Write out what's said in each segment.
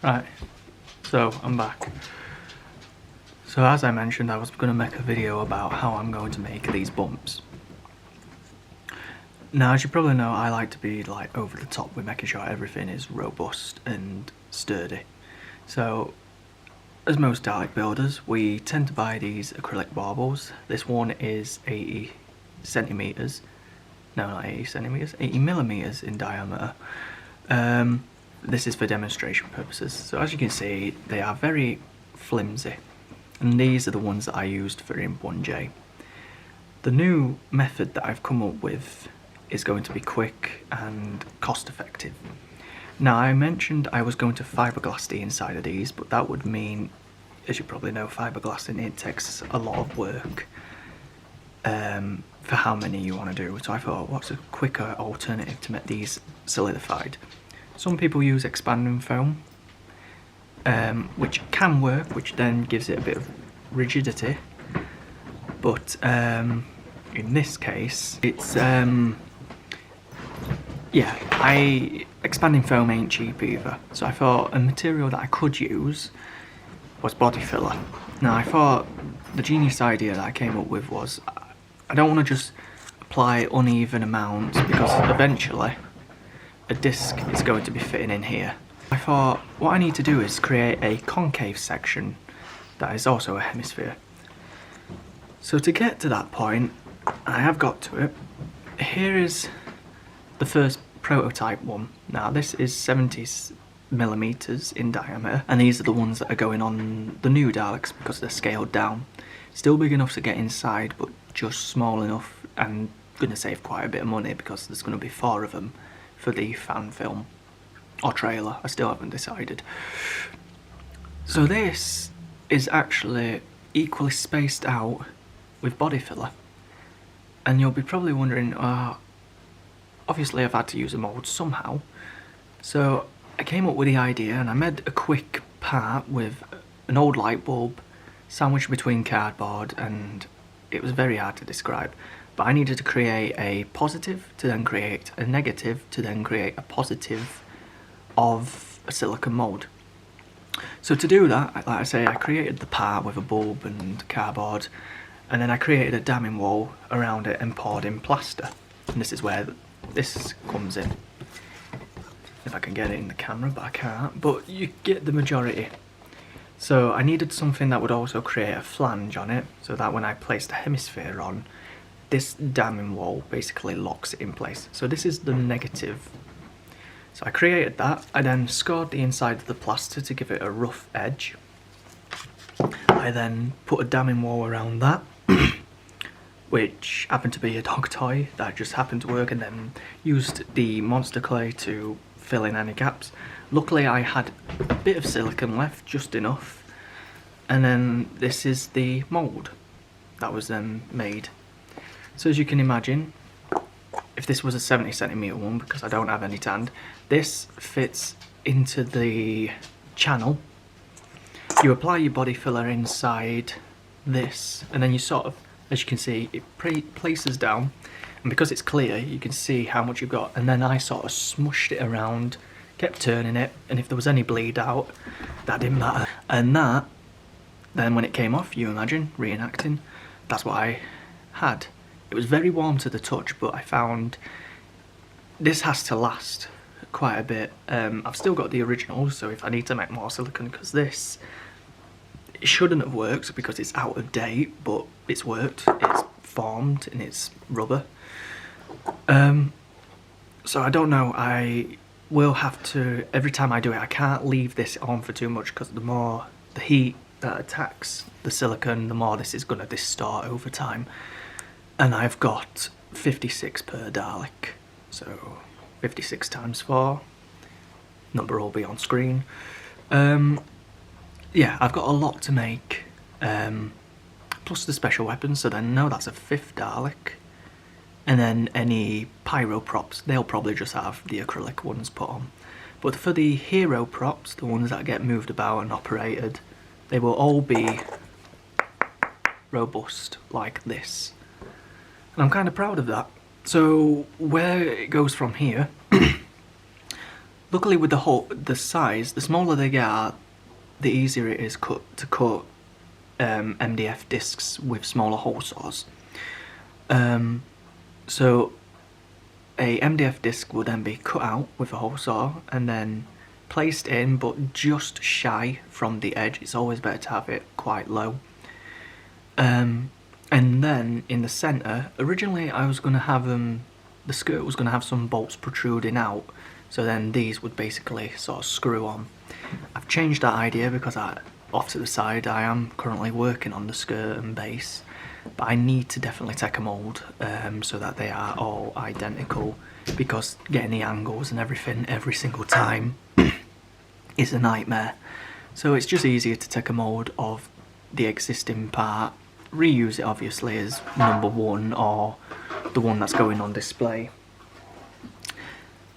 Right, so I'm back. So as I mentioned, I was going to make a video about how I'm going to make these bumps. Now, as you probably know, I like to be like over the top with making sure everything is robust and sturdy. So, as most Dalek builders, we tend to buy these acrylic baubles. This one is 80 centimeters. No, not 80 centimeters, 80 millimeters in diameter. This is for demonstration purposes. So as you can see, they are very flimsy. And these are the ones that I used for in 1J. The new method that I've come up with is going to be quick and cost effective. Now, I mentioned I was going to fiberglass the inside of these, but that would mean, as you probably know, fiberglassing, it takes a lot of work for how many you want to do. So I thought, what's a quicker alternative to make these solidified? Some people use expanding foam, which can work, which then gives it a bit of rigidity. But in this case, it's expanding foam ain't cheap either. So I thought a material that I could use was body filler. Now I thought the genius idea that I came up with was I don't want to just apply uneven amounts because eventually a disc is going to be fitting in here. I thought what I need to do is create a concave section that is also a hemisphere. So to get to that point, I have got to it. Here is the first prototype one. Now this is 70 millimeters in diameter, and these are the ones that are going on the new Daleks because they're scaled down. Still big enough to get inside, but just small enough, and going to save quite a bit of money because there's going to be 4 of them for the fan film or trailer. I still haven't decided. So this is actually equally spaced out with body filler, and you'll be probably wondering, obviously I've had to use a mould somehow. So I came up with the idea and I made a quick part with an old light bulb sandwiched between cardboard, and it was very hard to describe. But I needed to create a positive to then create a negative to then create a positive of a silicone mould. So to do that, like I say, I created the part with a bulb and cardboard, and then I created a damming wall around it and poured in plaster. And this is where this comes in. If I can get it in the camera, but I can't. But you get the majority. So I needed something that would also create a flange on it, so that when I place the hemisphere on, this damming wall basically locks it in place. So this is the negative. So I created that. I then scored the inside of the plaster to give it a rough edge. I then put a damming wall around that, which happened to be a dog toy that just happened to work, and then used the monster clay to fill in any gaps. Luckily I had a bit of silicone left, just enough, and then this is the mould that was then made. So as you can imagine, if this was a 70 centimeter one, because I don't have any tanned, this fits into the channel. You apply your body filler inside this, and then you sort of, as you can see, it places down, and because it's clear you can see how much you've got. And then I sort of smushed it around, kept turning it, and if there was any bleed out, that didn't matter. And that, then when it came off, you imagine, reenacting, that's what I had. It was very warm to the touch, but I found this has to last quite a bit. I've still got the original, so if I need to make more silicone, because this, it shouldn't have worked because it's out of date, but it's worked, it's formed, and it's rubber. So I don't know, I will have to, every time I do it, I can't leave this on for too much, because the more the heat that attacks the silicone, the more this is going to distort over time. And I've got 56 per Dalek, so 56 times 4, number will be on screen. Yeah, I've got a lot to make, plus the special weapons, so then no, that's a 5th Dalek. And then any pyro props, they'll probably just have the acrylic ones put on. But for the hero props, the ones that get moved about and operated, they will all be robust like this. And I'm kind of proud of that. So where it goes from here, luckily with the size, the smaller they get, the easier it is to cut MDF discs with smaller hole saws. So a MDF disc will then be cut out with a hole saw and then placed in, but just shy from the edge. It's always better to have it quite low. And then in the centre, originally I was going to have the skirt was going to have some bolts protruding out, so then these would basically sort of screw on. I've changed that idea because off to the side I am currently working on the skirt and base, but I need to definitely take a mould so that they are all identical, because getting the angles and everything every single time is a nightmare. So it's just easier to take a mould of the existing part, reuse it obviously as number 1 or the one that's going on display.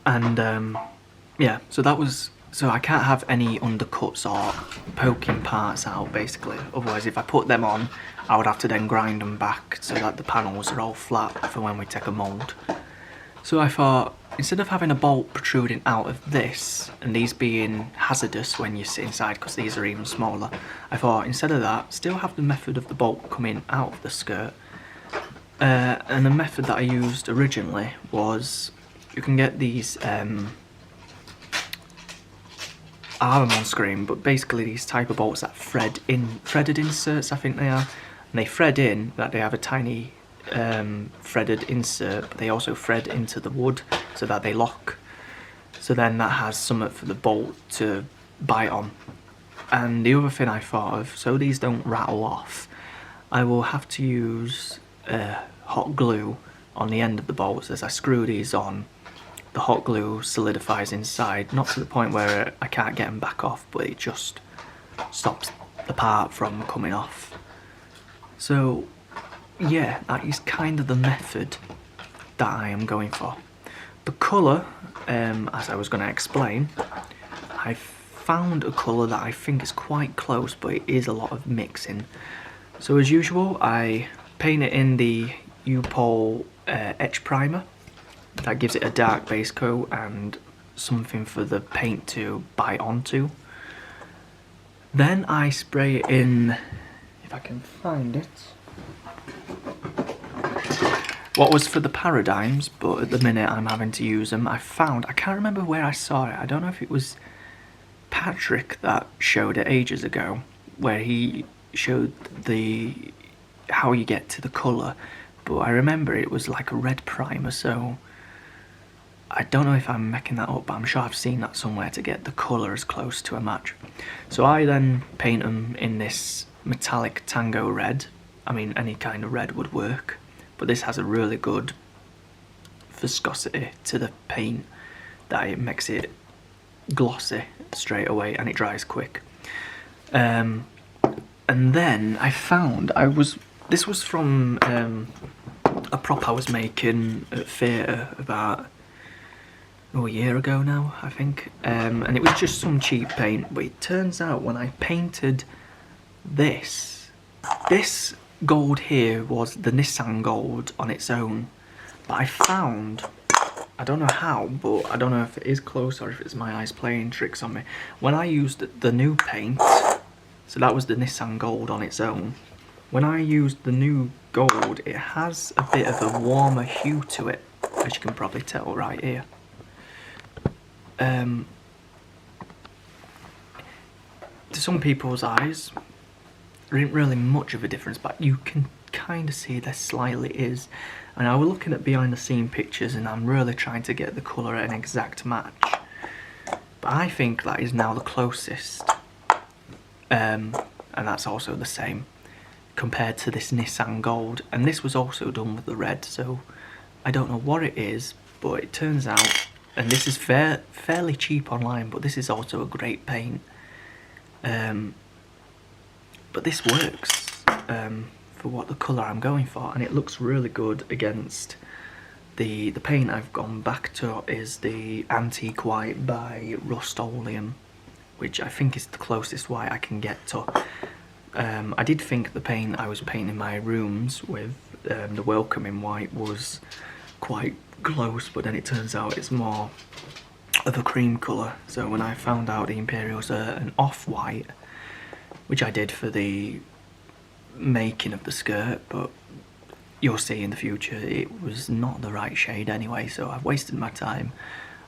And yeah, so I can't have any undercuts or poking parts out basically, otherwise if I put them on I would have to then grind them back so that the panels are all flat for when we take a mould. So I thought, instead of having a bolt protruding out of this and these being hazardous when you sit inside because these are even smaller, I thought instead of that, still have the method of the bolt coming out of the skirt. And the method that I used originally was, you can get these, I have them on screen, but basically these type of bolts that threaded inserts I think they are, and they thread in, that they have a tiny threaded insert, but they also thread into the wood so that they lock, so then that has something for the bolt to bite on. And the other thing I thought of, so these don't rattle off, I will have to use hot glue on the end of the bolts. As I screw these on, the hot glue solidifies inside, not to the point where I can't get them back off, but it just stops the part from coming off. So yeah, that is kind of the method that I am going for. The colour, as I was going to explain, I found a colour that I think is quite close, but it is a lot of mixing. So as usual, I paint it in the U-Pole etch primer. That gives it a dark base coat and something for the paint to bite onto. Then I spray it in, if I can find it, what was for the paradigms, but at the minute I'm having to use them. I can't remember where I saw it. I don't know if it was Patrick that showed it ages ago, where he showed how you get to the colour, but I remember it was like a red primer, so I don't know if I'm making that up, but I'm sure I've seen that somewhere to get the colour as close to a match. So I then paint them in this metallic tango red. I mean, any kind of red would work, but this has a really good viscosity to the paint that it makes it glossy straight away and it dries quick. And then I found, this was from a prop I was making at theatre about a year ago now, I think, and it was just some cheap paint, but it turns out when I painted this gold here was the Nissan gold on its own, but I found, I don't know how, but I don't know if it is close or if it's my eyes playing tricks on me, when I used the new paint, so that was the Nissan gold on its own, when I used the new gold it has a bit of a warmer hue to it, as you can probably tell right here. To some people's eyes, there isn't really much of a difference, but you can kind of see there slightly is. And I was looking at behind the scene pictures and I'm really trying to get the colour at an exact match. But I think that is now the closest. And that's also the same compared to this Nissan gold. And this was also done with the red, so I don't know what it is, but it turns out, and this is fairly cheap online, but this is also a great paint. But this works for what the colour I'm going for, and it looks really good against the paint I've gone back to is the Antique White by Rust-Oleum, which I think is the closest white I can get to. I did think the paint I was painting my rooms with, the Welcoming White, was quite close, but then it turns out it's more of a cream colour. So when I found out the Imperials are an off-white, which I did for the making of the skirt, but you'll see in the future it was not the right shade anyway, so I've wasted my time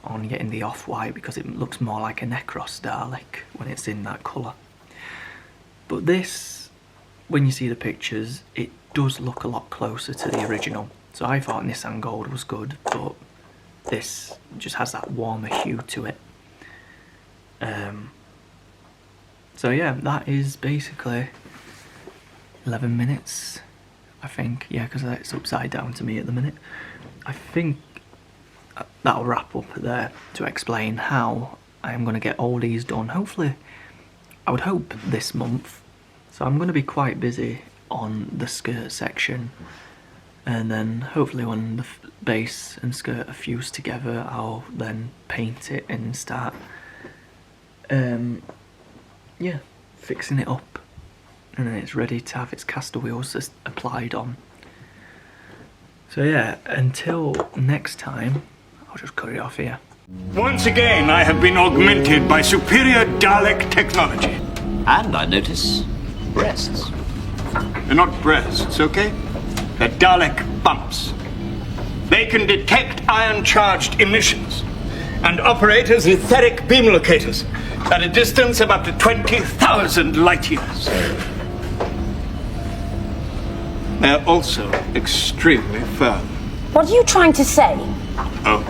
on getting the off-white because it looks more like a Necros Dalek when it's in that colour. But this, when you see the pictures, it does look a lot closer to the original. So I thought Nissan Gold was good, but this just has that warmer hue to it. So yeah, that is basically 11 minutes, I think. Yeah, because it's upside down to me at the minute. I think that'll wrap up there to explain how I am going to get all these done. Hopefully, I would hope this month. So I'm going to be quite busy on the skirt section. And then hopefully when the base and skirt are fused together, I'll then paint it and start yeah, fixing it up, and then it's ready to have its caster wheels applied on. So yeah, until next time, I'll just cut it off here. Once again, I have been augmented by superior Dalek technology. And I notice breasts. They're not breasts, okay? They're Dalek bumps. They can detect ion-charged emissions and operate as etheric beam locators at a distance of up to 20,000 light years. They're also extremely firm. What are you trying to say? Oh,